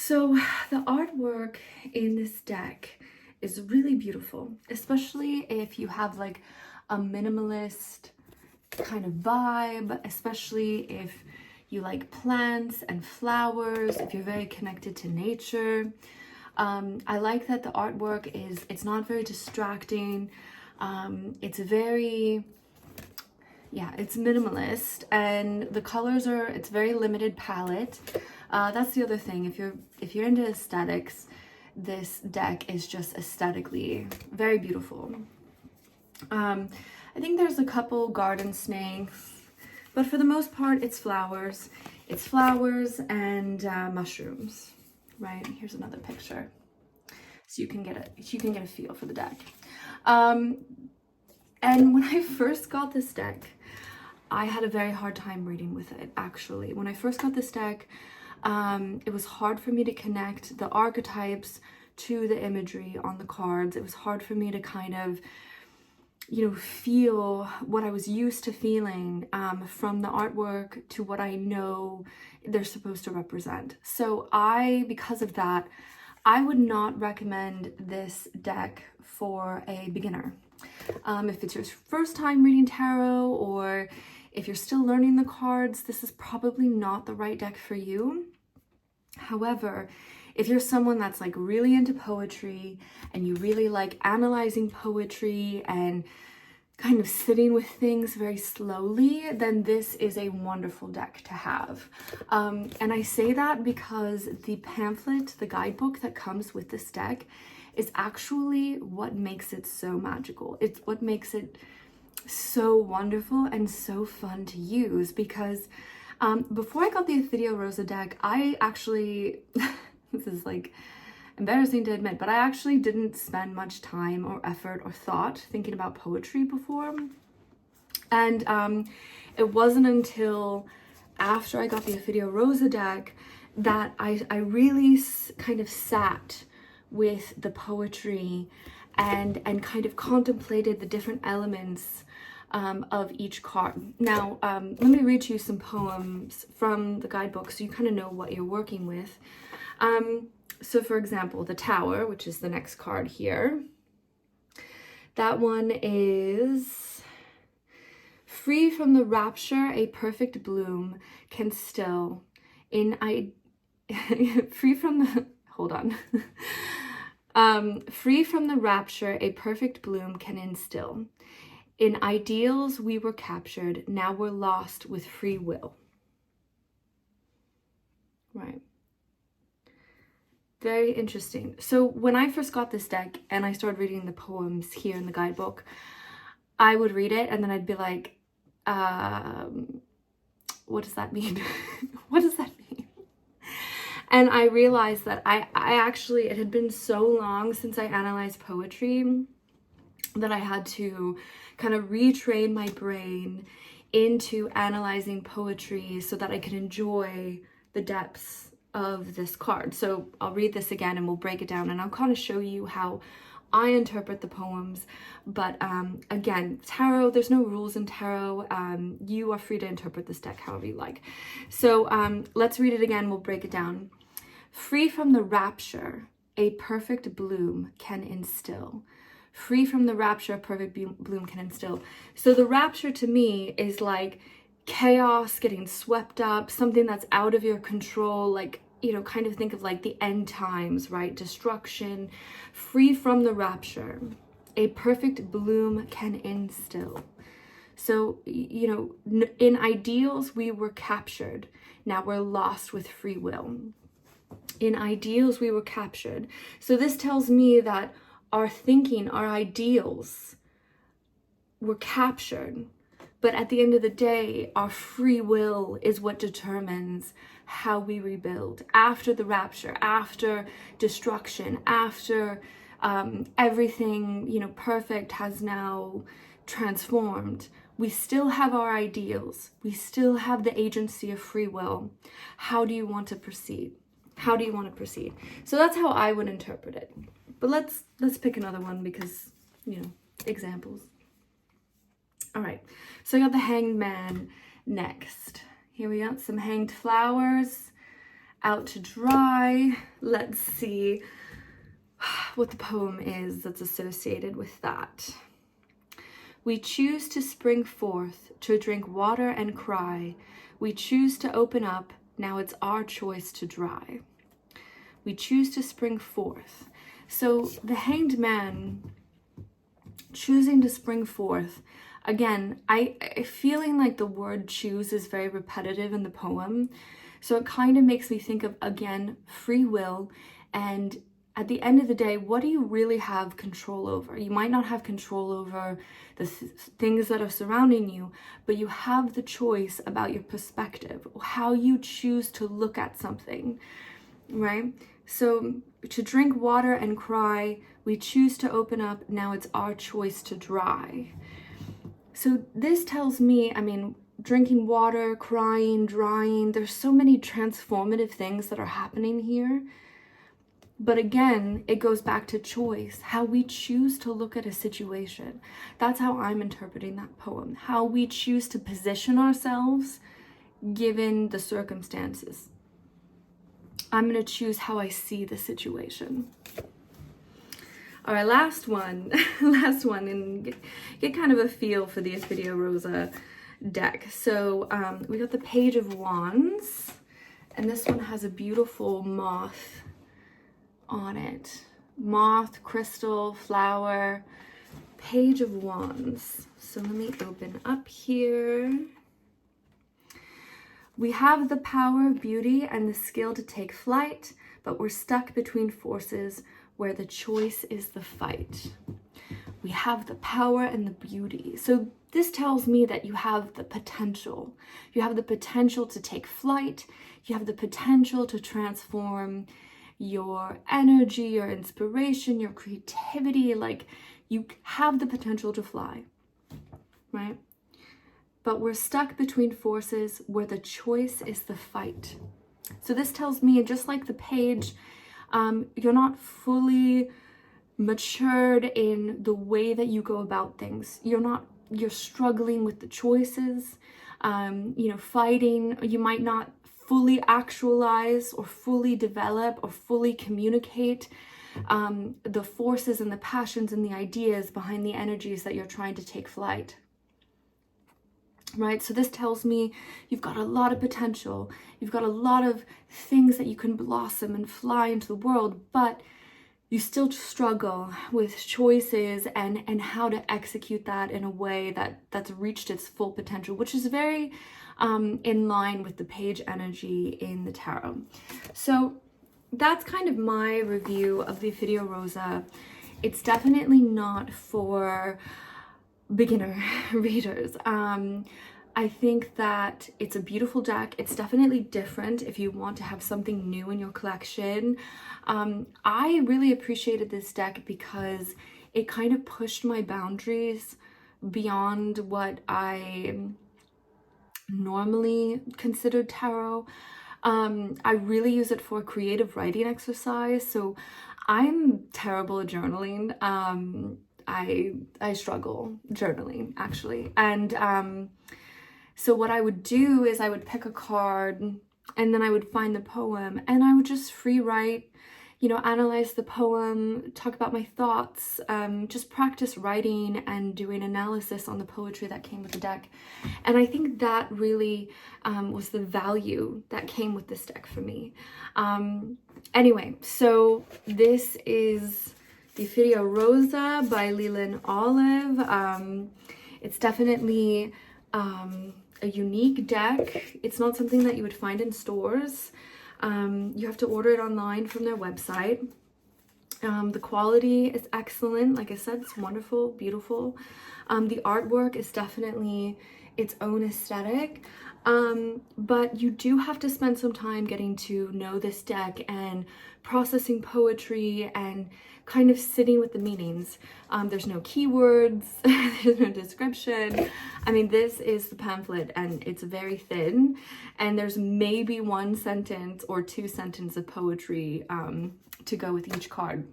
So the artwork in this deck is really beautiful, especially if you have like a minimalist kind of vibe, especially if you like plants and flowers, if you're very connected to nature. I like that the artwork it's not very distracting. It's very, yeah, it's minimalist, and the colors it's very limited palette. That's the other thing. If you're into aesthetics, this deck is just aesthetically very beautiful. I think there's a couple garden snakes, but for the most part, it's flowers. It's flowers and mushrooms, right? Here's another picture, so you can get a feel for the deck. And when I first got this deck, I had a very hard time reading with it, actually. When I first got this deck, it was hard for me to connect the archetypes to the imagery on the cards. It was hard for me to kind of, feel what I was used to feeling from the artwork to what I know they're supposed to represent. So because of that, I would not recommend this deck for a beginner. If it's your first time reading tarot, or if you're still learning the cards, this is probably not the right deck for you. However, if you're someone that's like really into poetry and you really like analyzing poetry and kind of sitting with things very slowly, then this is a wonderful deck to have. And I say that because the pamphlet, the guidebook that comes with this deck, is actually what makes it so magical. It's what makes it so wonderful and so fun to use, because before I got the Ophidia Rosa deck, I actually, this is like embarrassing to admit, but I actually didn't spend much time or effort or thought thinking about poetry before. And it wasn't until after I got the Ophidia Rosa deck that I really kind of sat with the poetry and kind of contemplated the different elements of each card. Now, let me read to you some poems from the guidebook so you kind of know what you're working with. So for example, the Tower, which is the next card here, that one is: free from the rapture a perfect bloom can still free from the free from the rapture a perfect bloom can instill. In ideals we were captured, now we're lost with free will. Right. Very interesting. So when I first got this deck and I started reading the poems here in the guidebook, I would read it and then I'd be like, what does that mean? What does that mean? And I realized that I actually, it had been so long since I analyzed poetry that I had to kind of retrain my brain into analyzing poetry so that I could enjoy the depths of this card. So I'll read this again and we'll break it down and I'll kind of show you how I interpret the poems. But again, tarot, there's no rules in tarot. You are free to interpret this deck however you like. So let's read it again, we'll break it down. Free from the rapture a perfect bloom can instill. Free from the rapture a perfect bloom can instill. So the rapture to me is like chaos, getting swept up, something that's out of your control, like, kind of think of like the end times, right? Destruction. Free from the rapture a perfect bloom can instill. So, in ideals we were captured, now we're lost with free will. In ideals we were captured. So this tells me that our thinking, our ideals were captured, but at the end of the day, our free will is what determines how we rebuild after the rapture, after destruction, after everything, perfect has now transformed. We still have our ideals. We still have the agency of free will. How do you want to proceed? How do you want to proceed? So that's how I would interpret it. But let's pick another one because, examples. All right, so I got the Hanged Man next. Here we got some hanged flowers out to dry. Let's see what the poem is that's associated with that. We choose to spring forth, to drink water and cry. We choose to open up, now it's our choice to dry. We choose to spring forth. So the Hanged Man choosing to spring forth. Again, I feeling like the word choose is very repetitive in the poem. So it kind of makes me think of, again, free will. And at the end of the day, what do you really have control over? You might not have control over the things that are surrounding you, but you have the choice about your perspective, how you choose to look at something, right? So to drink water and cry, we choose to open up, now it's our choice to dry. So this tells me, I mean, drinking water, crying, drying, there's so many transformative things that are happening here. But again, it goes back to choice, how we choose to look at a situation. That's how I'm interpreting that poem, how we choose to position ourselves given the circumstances. I'm going to choose how I see the situation. All right, last one, and get kind of a feel for the Ophidia Rosa deck. So we got the Page of Wands, and this one has a beautiful moth on it. Moth, crystal, flower, Page of Wands. So let me open up here. We have the power of beauty and the skill to take flight, but we're stuck between forces where the choice is the fight. We have the power and the beauty. So this tells me that you have the potential. You have the potential to take flight. You have the potential to transform your energy, your inspiration, your creativity. Like, you have the potential to fly, right? But we're stuck between forces where the choice is the fight. So this tells me, just like the page, you're not fully matured in the way that you go about things. You're struggling with the choices, fighting. You might not fully actualize or fully develop or fully communicate the forces and the passions and the ideas behind the energies that you're trying to take flight. Right? So this tells me you've got a lot of potential. You've got a lot of things that you can blossom and fly into the world, but you still struggle with choices and how to execute that in a way that's reached its full potential, which is very in line with the page energy in the tarot. So that's kind of my review of the Ophidia Rosa. It's definitely not for beginner readers. I think that it's a beautiful deck. It's definitely different if you want to have something new in your collection. I really appreciated this deck because it kind of pushed my boundaries beyond what I normally considered tarot. I really use it for creative writing exercise. So I'm terrible at journaling. I struggle journaling, actually. And so what I would do is I would pick a card and then I would find the poem and I would just free write, analyze the poem, talk about my thoughts, just practice writing and doing analysis on the poetry that came with the deck. And I think that really was the value that came with this deck for me. Anyway, so this is the Ophidia Rosa by Leila and Olive. It's definitely a unique deck. It's not something that you would find in stores. You have to order it online from their website. The quality is excellent. Like I said, it's wonderful, beautiful. The artwork is definitely its own aesthetic. But you do have to spend some time getting to know this deck and processing poetry and kind of sitting with the meanings. There's no keywords, there's no description. I mean, this is the pamphlet and it's very thin and there's maybe one sentence or two sentences of poetry to go with each card.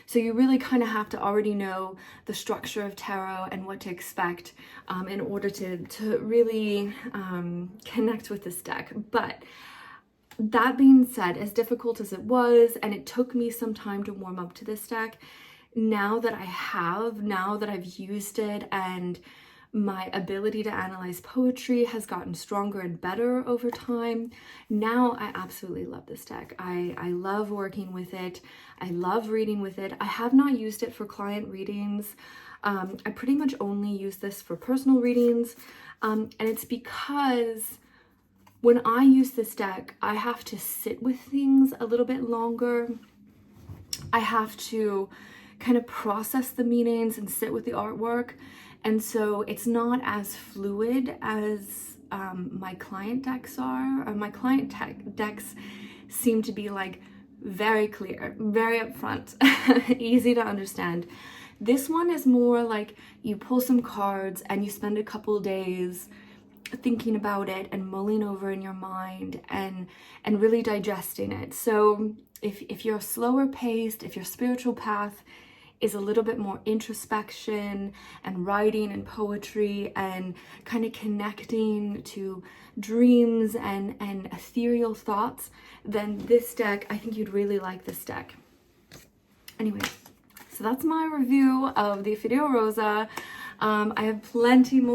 So you really kind of have to already know the structure of tarot and what to expect in order to really connect with this deck. But that being said, as difficult as it was, and it took me some time to warm up to this deck, now that I've used it and my ability to analyze poetry has gotten stronger and better over time, now I absolutely love this deck. I love working with it. I love reading with it. I have not used it for client readings. I pretty much only use this for personal readings. And it's because when I use this deck, I have to sit with things a little bit longer. I have to kind of process the meanings and sit with the artwork. And so it's not as fluid as my client decks are. My client decks seem to be like very clear, very upfront, easy to understand. This one is more like you pull some cards and you spend a couple days thinking about it and mulling over in your mind and really digesting it. So if you're slower paced, if your spiritual path is a little bit more introspection and writing and poetry and kind of connecting to dreams and ethereal thoughts, then this deck, I think you'd really like this deck. Anyway, so that's my review of the Ophidia Rosa. I have plenty more